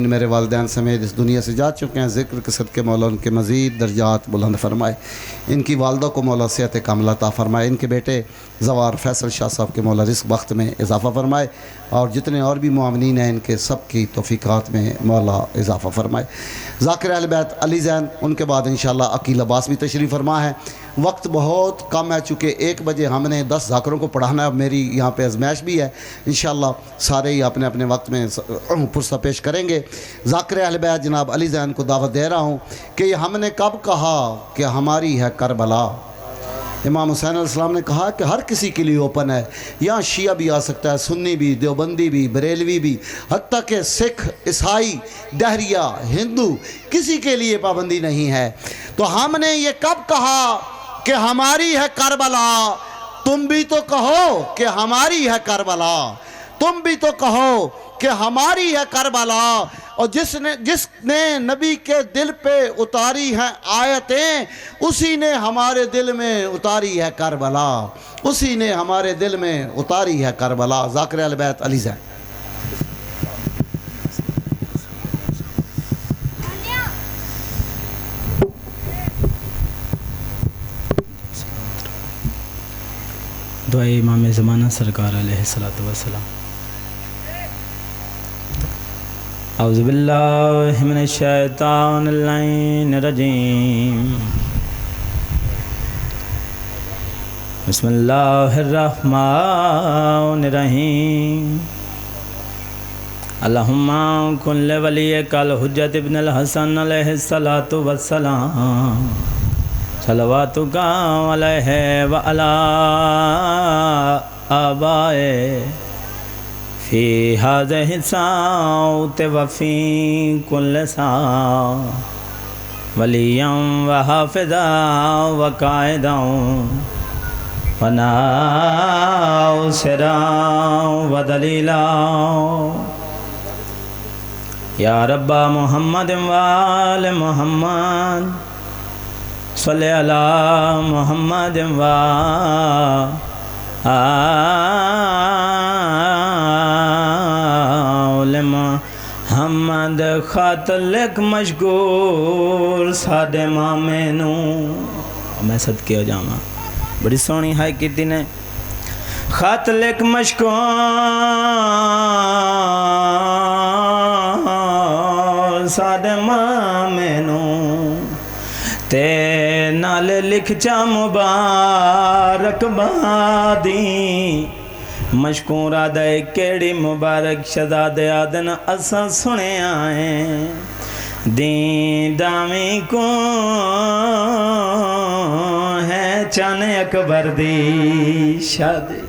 मेरे वालिदैन समेत इस दुनिया से जा चुके हैं। ज़िक्र के सदक़े मौला उनके मज़ीद दर्जात बुलंद फरमाए। इनकी वालदा को मौला सेहत कामिला अता फरमाए। इनके बेटे ज़वार फैसल शाह साहब के मौला रिज़्क़ वक्त में इजाफ़ा फरमाए और जितने और भी मुआमिनीन हैं इनके सब की तौफ़ीक़ात में मौला इजाफ़ा फरमाए। ज़ाकिर अहल बैत अली ज़ैन, उनके बाद इंशाअल्लाह अकील अब्बास भी तशरीफ़ फरमा है। वक्त बहुत कम है, चूँकि 1 बजे हमने 10 ज़ाकिरों को पढ़ाना है। मेरी यहाँ पे आज़माइश भी है, इंशाअल्लाह सारे ही अपने अपने वक्त में पुरसा पेश करेंगे। ज़ाकिर अहल बैत जनाब अली ज़ैन को दावत दे रहा हूँ कि हमने कब कहा कि हमारी है करबला। इमाम हुसैन अलैहिस्सलाम ने कहा कि हर किसी के लिए ओपन है, यहाँ शिया भी आ सकता है, सुन्नी भी, देवबंदी भी, बरेलवी भी, हत्ता कि सिख, ईसाई, डहरिया, हिंदू, किसी के लिए पाबंदी नहीं है। तो हमने ये कब कहा कि हमारी है करबला? तुम भी तो कहो कि हमारी है करबला, तुम भी तो कहो कि हमारी है करबला। और जिसने नबी के दिल पे उतारी हैं आयतें, उसी ने हमारे दिल में उतारी है करबला, उसी ने हमारे दिल में उतारी है करबला। ज़ाकिर अहल बैत अली ज़ैन। दुआ इमाम ज़माना सरकार अलैहिस्सलातु वस्सलाम। औज़ु बिल्लाहि मिनश शैतानिर रजीम। बिस्मिल्लाहिर रहमानिर रहीम। अल्लाहुम्मा कुल्ल वलियकल हुज्जत इब्नुल हसन अलैहिस्सलातु वस्सलाम। सलवातुका अलैहि व अला आबाए फ़ी हाज़िहि साअत व फ़ी कुल्लि साअ वलिय्यन व हाफ़िज़न व क़ाइदन व नासिरन व दलीलन। या रब्बा मुहम्मद व आले मुहम्मद सल्लि अला मुहम्मद व आले मुहम्मद। खत लिख मशगूर साडे मामे नू। मैं सदके हो जावां, बड़ी सोहनी हाई कीती ने। खत लिख मशगूर साडे मामे नू ते नाल लिख चा मुबारकबादी। मशकूरा दे केड़ी मुबारक शहजादे आदन असा सुने आए। दी दावी को है चन अकबर दी शादी।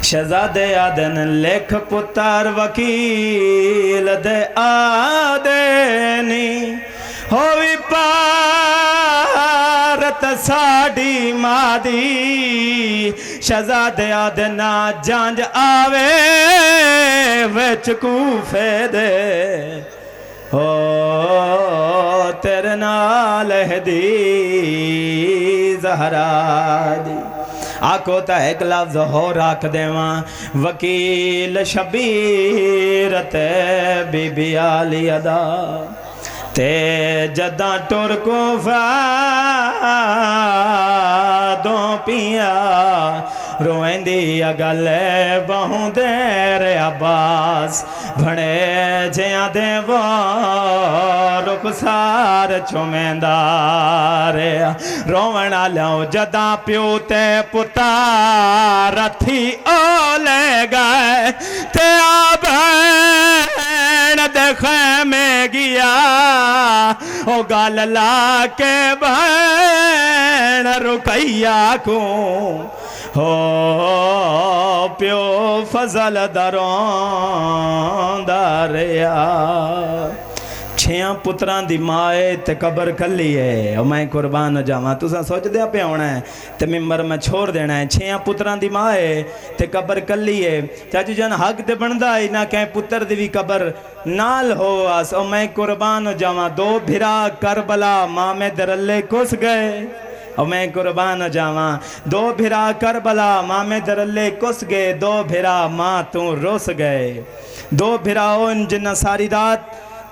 शहजादे आदन लिख पुत्र वकील दे आदनी होवी पारत साड़ी मादी। शहजादे आदना जांज आवे विच कूफे दे हो तेरे नाल हदी ज़हरा दी। आको ता एक लफ्ज़ हो रख देवा। वकील शबीर ते बीबी आली अदा ते जदा टुर को दो पिया रोएंदी अगल बहु देर अब्बास भणे जिया देवो रुखसार चुमेंदार रोवण लो जदा प्यो ते पुतार थी ओले गए ते देखे में गया ओ गाल ला के बहन रुकैया को हो प्यो फजल दरों दारिया। 6 पुत्रां दी माए ते कबर कली है। और मैं कुर्बान जावां तुसा सोचदे पे होना है ते मिंबर में छोड़ देना है। 6 पुत्रां दी माए ते कबर कली है। चाचू जन हक ते बनदा है ना कहीं पुत्र दी भी कबर नाल हो आस। और मैं कुर्बान जावां 2 भिरा करबला माँ में दरल्ले कुस गए। और मैं कुर्बान जावां 2 भिरा करबला माँ में दरल्ले कुस गए। 2 भिरा माँ तू रुस गए। 2 भिरा जिन्ना सारी रात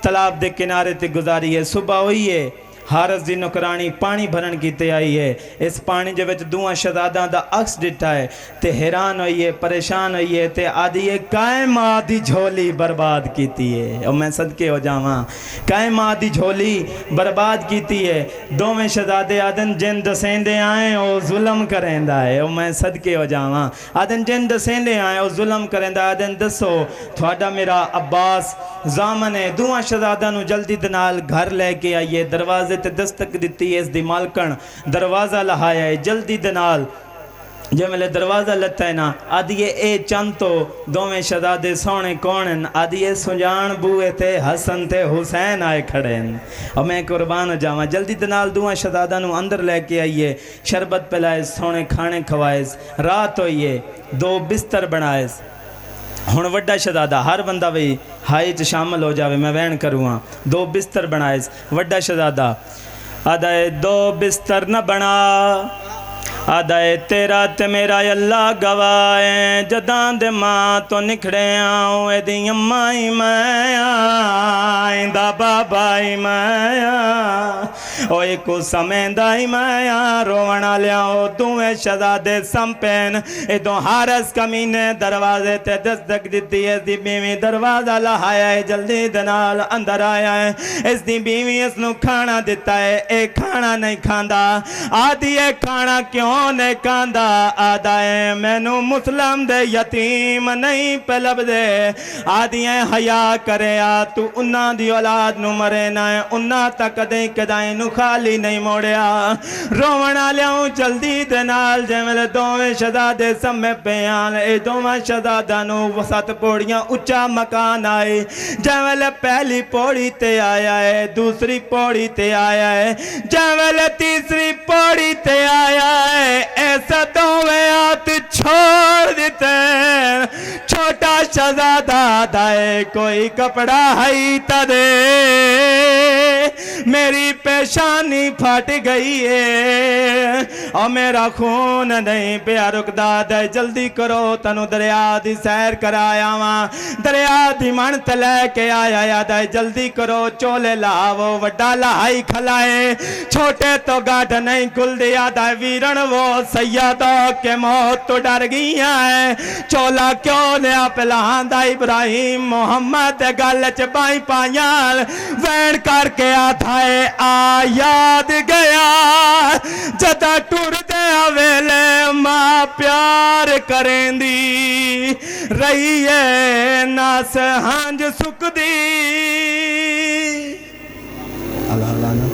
तालाब के किनारे ते गुजारी है। सुबह हुई है, हारस की नौकरानी पानी भरन की आई है। इस पानी के विच दूआं शहजादा का अक्स डिठा है ते हैरान हुई है, परेशान हुई है ते आदि है काए माँ दी झोली बर्बाद की है। और मैं सदके हो जावां, काए माँ दी झोली बर्बाद की है। दोवें शहजादे आदन जिन दसेंदे आए ओ जुल्म करेंदा है। और मैं सदके हो जावां, आदन जिन दसेंदे आए ओ जुल्म करेंदा। आदन दसो थोड़ा मेरा अब्बास जामन है। दूआं शहजादा नूं जल्दी दे नाल घर लैके आइए। दरवाजे ते दस्तक दी है, इसकी मालकन दरवाज़ा लहाया है। जल्दी दे नाल जे मेले दरवाज़ा लत्ता है ना, आदिए ए चंद तो दोवें शहजादे सोने कौन हैं? आदिए सुजान बूए ते हसन ते हुसैन आए खड़े हैं। और मैं कुर्बान जावा। जल्दी दे नाल दूआं शहजादा नूं अंदर लैके आइए, शरबत पिलाए, सोने खाने खवाए। रात होइए, 2 बिस्तर बनाए। हुण वड्डा शहजादा, हर बंदा भी हाई च शामिल हो जावे, मैं वहन करूँगा। 2 बिस्तर बनाए। वड्डा शहजादा आदाए 2 बिस्तर न बना, आदाए तेरा ते मेरा अल्लाह गवाए। जदां दे मां तो निखड़े आऊँ एदी अम्मा ही मैं आइंदा बाबा ही मैं ओ एको समेंदा ही मैं रोवना लियाओ। दुए शहजादे संपेन इदों हारस कमीने दरवाजे ते दस्तक दी है। इसकी बीवी दरवाजा लहाया है, जल्दी दे नाल अंदर आया है। इसकी बीवी इसनू खाना दिता है, ए खाना नहीं खांदा। आदि ए खाना क्यों नहीं खांदा? आदा है मैनू मुसलम दे यतीम नहीं पे लभदे। आदि हया करे आ तू उन्हां दी औलाद नू मरे ना है, उन्हां तक कदे कदाई नू खाली नहीं मोड़िया। रोवना लियाऊं जल्दी दे नाल। जिवेले दोवें शहजादे समे पे आन, ए दोवां शहजादा नू 7 पौड़ियां उच्चा मकान आए। जिवेले पहली पौड़ी ते आया है, दूसरी पौड़ी ते आया है, जिवेले तीसरी पौड़ी ते आया है, ऐसा दोवें हाथ छोड़ देते। छोटा शहजादा दाए कोई कपड़ा है तदे मेरी पेशानी फट गई है और मेरा खून नहीं पिया रुकदा। दे जल्दी करो तनु दरिया दी सैर कराया वा। दरिया दी मनत लैके आया याद है, जल्दी करो चोले लावो वड्डा लहाई खलाए। छोटे तो गाढ़ नहीं खुल दिया दा वीरन वो सैयदा के मौत तो डर गई है। चोला क्यों नया पिलांदा इब्राहिम मोहम्मद गल च बाई पाया वैन करके आता है। आ याद गया जदा टुरदे वेले मां प्यार करेंदी रही है, नस हंज सुकदी